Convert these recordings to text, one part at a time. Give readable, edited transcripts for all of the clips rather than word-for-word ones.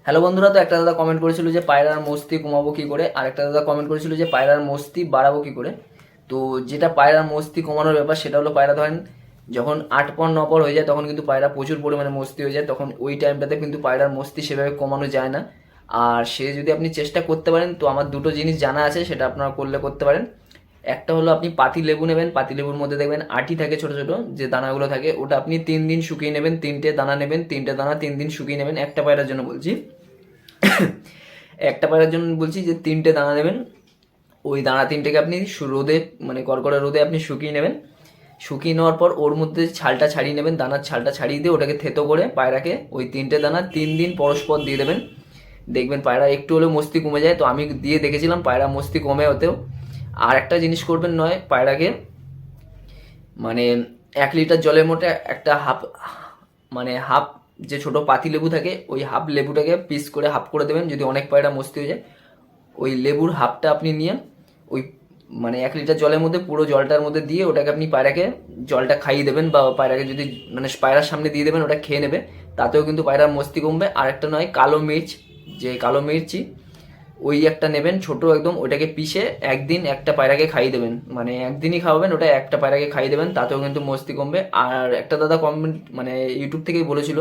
Hello বন্ধুরা, তো একটা দাদা কমেন্ট করেছিল যে পায়রার মস্তি কমাবো কী করে, আর একটা দাদা কমেন্ট করেছিল যে পায়রার মস্তি বাড়াবো কী করে। তো যেটা পায়রার মস্তি কমানোর ব্যাপার সেটা হলো, পায়রা ধরেন যখন 8 পর 9 পর হয়ে যায় তখন কিন্তু পায়রা প্রচুর পরিমাণে মস্তি হয়ে যায়, তখন ওই টাইমটাতে কিন্তু পায়রার মস্তি সেভাবে কমানো যায় না। আর সে যদি আপনি চেষ্টা করতে পারেন, তো আমার দুটো জিনিস জানা আছে, সেটা আপনারা করতে পারেন। একটা হলো আপনি পাতি লেবু নেবেন, পাতি লেবুর মধ্যে দেখবেন আটি থাকে ছোট ছোট যে দানাগুলো থাকে, ওটা আপনি 3 দিন শুকিয়ে নেবেন, 3টে দানা নেবেন, 3টে দানা 3 দিন শুকিয়ে নেবেন, একটা পায়রার জন্য বলছি। একটা পায়রার জন্য বলছি যে 3টে দানা নেবেন। ওই দানা 3টেকে আপনি রোদে, মানে কড়কড়া রোদে আপনি শুকিয়ে নেবেন। শুকিয়ে নেওয়ার পর ওর মধ্যে ছালটা ছাড়িয়ে নেবেন, দানার ছালটা ছাড়িয়ে দিয়ে ওটাকে থেতো করে পায়রাকে ওই 3টে দানা 3 দিন পরস্পর দিয়ে দেবেন। দেখবেন পায়রা একটু হলেও মস্তি কমে যায়। তো আমি দিয়ে দেখেছিলাম পায়রা মস্তি কমে ওতেও। আর একটা জিনিস করবেন, নয় পায়রাকে মানে 1 লিটার জলের মধ্যে একটা হাফ, মানে হাফ যে ছোট পাতি লেবু থাকে ওই হাফ লেবুটাকে পিস করে হাফ করে দেবেন, যদি অনেক পায়রা মস্তি হয়ে যায়। ওই লেবুর হাফটা আপনি নিয়ে ওই মানে 1 লিটার জলের মধ্যে পুরো জলটার মধ্যে দিয়ে ওটাকে আপনি পায়রাকে জলটা খাইয়ে দেবেন, বা পায়রাকে যদি মানে পায়রার সামনে দিয়ে দেবেন, ওটা খেয়ে নেবে। তাতেও কিন্তু পায়রার মস্তি কমবে। আর একটা নয় কালো মির্চ, যে কালো মির্চি ওই একটা নেবেন ছোট একদম, ওটাকে পিষে একদিন একটা পায়রাকে খাইয়ে দেবেন, মানে একদিনই খাওয়াবেন, ওটা একটা পায়রাকে খাইয়ে দেবেন, তাতেও কিন্তু মস্তি কমবে। আর একটা দাদা কমেন্ট মানে ইউটিউব থেকেই বলেছিল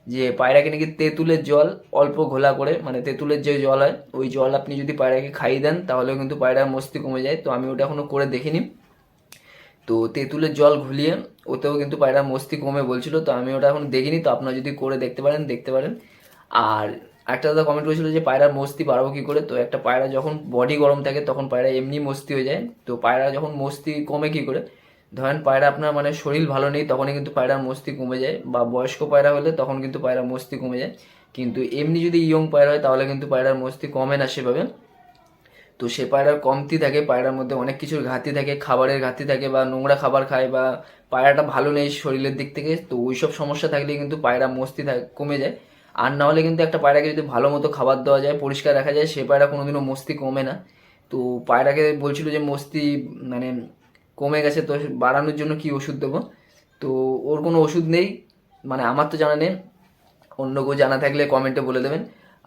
যে পায়রাকে নাকি তেঁতুলের জল অল্প ঘোলা করে, মানে তেঁতুলের যে জল হয় ওই জল আপনি যদি পায়রাকে খাইয়ে দেন তাহলেও কিন্তু পায়রার মস্তি কমে যায়। তো আমি ওটা এখনো করে দেখিনি। তো তেঁতুলের জল ঘুলিয়ে ওতেও কিন্তু পায়রার মস্তি কমে বলছিল, তো আমি ওটা এখন দেখিনি। তো আপনারা যদি করে দেখতে পারেন। আর একটা দাদা কমেন্ট করেছিল যে পায়রার মস্তি বাড়াবো কী করে। তো একটা পায়রা যখন বডি গরম থাকে তখন পায়রা এমনি মস্তি হয়ে যায়। তো পায়রা যখন মস্তি কমে কী করে, ধরেন পায়রা আপনার মানে শরীর ভালো নেই তখনই কিন্তু পায়রার মস্তি কমে যায়, বা বয়স্ক পায়রা হলে তখন কিন্তু পায়রার মস্তি কমে যায়। কিন্তু এমনি যদি ইয়ং পায়রা হয় তাহলে কিন্তু পায়রার মস্তি কমে না সেভাবে। তো সে পায়রার কমতি থাকে, পায়রার মধ্যে অনেক কিছুর ঘাটতি থাকে, খাবারের ঘাটতি থাকে, বা নোংরা খাবার খায়, বা পায়রাটা ভালো নেই শরীরের দিক থেকে। তো ওইসব সমস্যা থাকলে কিন্তু পায়রা মস্তি কমে যায়। আর না হলে কিন্তু একটা পায়রাকে যদি ভালো মতো খাবার দেওয়া যায়, পরিষ্কার রাখা যায়, সে পায়রা কোনোদিনও মস্তি কমে না। তো পায়রাকে বলছিল যে মস্তি মানে কমে গেছে, তো বাড়ানোর জন্য কি ওষুধ দেবো। তো ওর কোনো ওষুধ নেই, মানে আমার তো জানা নেই, অন্য কেউ জানা থাকলে কমেন্টে বলে দেবেন।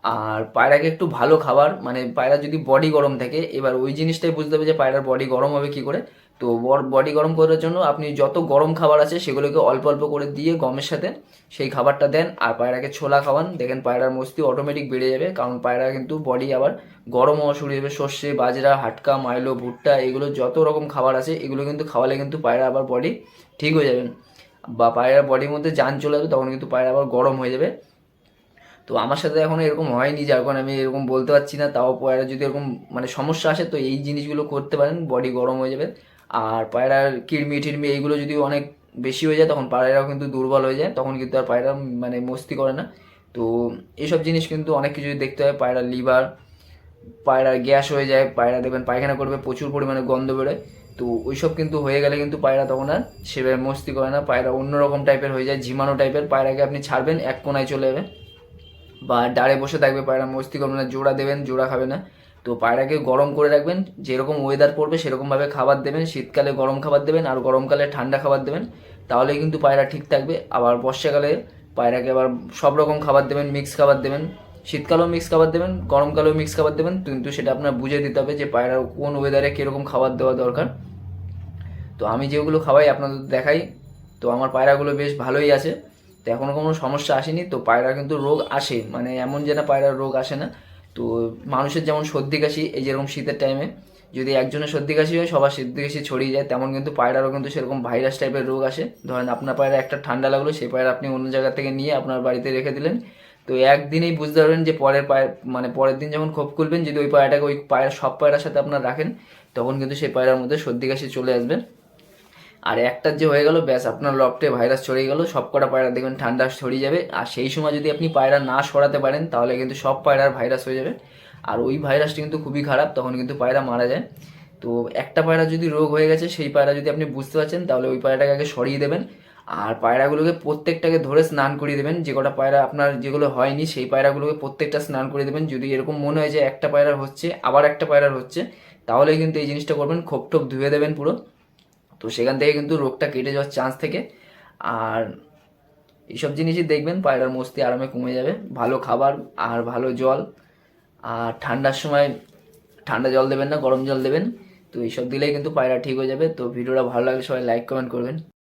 আর পায়রাকে একটু ভালো খাবার, মানে পায়রা যদি বডি গরম থাকে, এবার ওই জিনিসটাই বুঝতে হবে যে পায়রার বডি গরম হবে কি করে। তো বডি গরম করার জন্য আপনি যত গরম খাবার আছে সেগুলোকে অল্প অল্প করে দিয়ে গমের সাথে সেই খাবারটা দেন, আর পায়রাকে ছোলা খাওয়ান, দেখেন পায়রার মস্তি অটোমেটিক বেড়ে যাবে। কারণ পায়রা কিন্তু বডি আবার গরম হওয়া শুরু হবে। সর্ষে, বাজরা, হাটকা, মাইলো, ভুট্টা, এগুলো যত রকম খাবার আছে এগুলো কিন্তু খাওয়ালে কিন্তু পায়রা আবার বডি ঠিক হয়ে যাবে, বা পায়রার বডির মধ্যে জান চলে যাবে, তখন কিন্তু পায়রা আবার গরম হয়ে যাবে। তো আমার সাথে এখনো এরকম হয়নি, যার কারণে আমি এরকম বলতে পারছি না। তাও পায়রা যদি এরকম মানে সমস্যা আসে তো এই জিনিসগুলো করতে পারেন, বডি গরম হয়ে যাবে। আর পায়রার কিড়মি টিড়মি এইগুলো যদি অনেক বেশি হয়ে যায় তখন পায়রাও কিন্তু দুর্বল হয়ে যায়, তখন কিন্তু আর পায়রা মানে মস্তি করে না। তো এইসব জিনিস কিন্তু অনেক কিছু দেখতে হয়। পায়রার লিভার, পায়রার গ্যাস হয়ে যায়, পায়রা দেখবেন পায়খানা করবে, প্রচুর পরিমাণে গন্ধ বেরোয়। তো ওইসব কিন্তু হয়ে গেলে কিন্তু পায়রা তখন আর সেভাবে মস্তি করে না, পায়রা অন্যরকম টাইপের হয়ে যায়, ঝিমানো টাইপের। পায়রাকে আপনি ছাড়বেন এক কোনায় চলে যাবে, বা ডারে বসে থাকবে, পায়রা মস্তি করবে না। জোড়া দেবেন, জোড়া খাবে না। তো পায়রাকে গরম করে রাখবেন, যেরকম ওয়েদার পড়বে সেরকমভাবে খাবার দেবেন। শীতকালে গরম খাবার দেবেন আর গরমকালে ঠান্ডা খাবার দেবেন, তাহলে কিন্তু পায়রা ঠিক থাকবে। আবার বর্ষাকালে পায়রাকে আবার সব রকম খাবার দেবেন, মিক্স খাবার দেবেন। শীতকালেও মিক্স খাবার দেবেন, গরমকালেও মিক্স খাবার দেবেন, কিন্তু সেটা আপনার বুঝে দিতে হবে যে পায়রার কোন ওয়েদারে কীরকম খাবার দেওয়া দরকার। তো আমি যেগুলো খাওয়াই আপনাদের দেখাই, তো আমার পায়রাগুলো বেশ ভালোই আছে। তো এখনও কোনো সমস্যা আসেনি। তো পায়রা কিন্তু রোগ আসে, মানে এমন যে না পায়রার রোগ আসে না। তো মানুষের যেমন সর্দি কাশি, এই যেরকম শীতের টাইমে যদি একজনের সর্দি কাশি হয় সবার সর্দি কাশি ছড়িয়ে যায়, তেমন কিন্তু পায়রারও কিন্তু সেরকম ভাইরাস টাইপের রোগ আসে। ধরেন আপনার পায়রা একটা ঠান্ডা লাগলো, সেই পায়রা আপনি অন্য জায়গা থেকে নিয়ে আপনার বাড়িতে রেখে দিলেন, তো একদিনেই বুঝতে পারবেন যে পরের পায়ের মানে পরের দিন যখন খোপ খুলবেন, যদি ওই পায়রাটাকে ওই পায়রা সব পায়রার সাথে আপনার রাখেন, তখন কিন্তু সেই পায়রার মধ্যে সর্দি কাশি চলে আসবে। আর একটার যে হয়ে গেল ব্যাস, আপনার লফটে ভাইরাস ছড়িয়ে গেল, সব কটা পায়রা দেখবেন ঠান্ডা ছড়িয়ে যাবে। আর সেই সময় যদি আপনি পায়রা না সরাতে পারেন তাহলে কিন্তু সব পায়রার ভাইরাস হয়ে যাবে, আর ওই ভাইরাসটি কিন্তু খুবই খারাপ, তখন কিন্তু পায়রা মারা যায়। তো একটা পায়রা যদি রোগ হয়ে গেছে, সেই পায়রা যদি আপনি বুঝতে পারছেন তাহলে ওই পায়রাটাকে আগে সরিয়ে দেবেন। আর পায়রাগুলোকে প্রত্যেকটাকে ধরে স্নান করিয়ে দেবেন, যে কটা পায়রা আপনার যেগুলো হয়নি সেই পায়রাগুলোকে প্রত্যেকটা স্নান করিয়ে দেবেন। যদি এরকম মনে হয় যে একটা পায়রার হচ্ছে আবার একটা পায়রার হচ্ছে, তাহলে কিন্তু এই জিনিসটা করবেন, খোপ টোপ ধুয়ে দেবেন পুরো। তো সেখান থেকে কিন্তু রোগটা কেটে যাওয়ার চান্স থেকে। আর এইসব জিনিসই দেখবেন, পায়রার মস্তি আরামে কমে যাবে। ভালো খাবার আর ভালো জল, আর ঠান্ডার সময় ঠান্ডা জল দেবেন না, গরম জল দেবেন। তো এইসব দিলেই কিন্তু পায়রা ঠিক হয়ে যাবে। তো ভিডিওটা ভালো লাগলে সবাই লাইক কমেন্ট করবেন।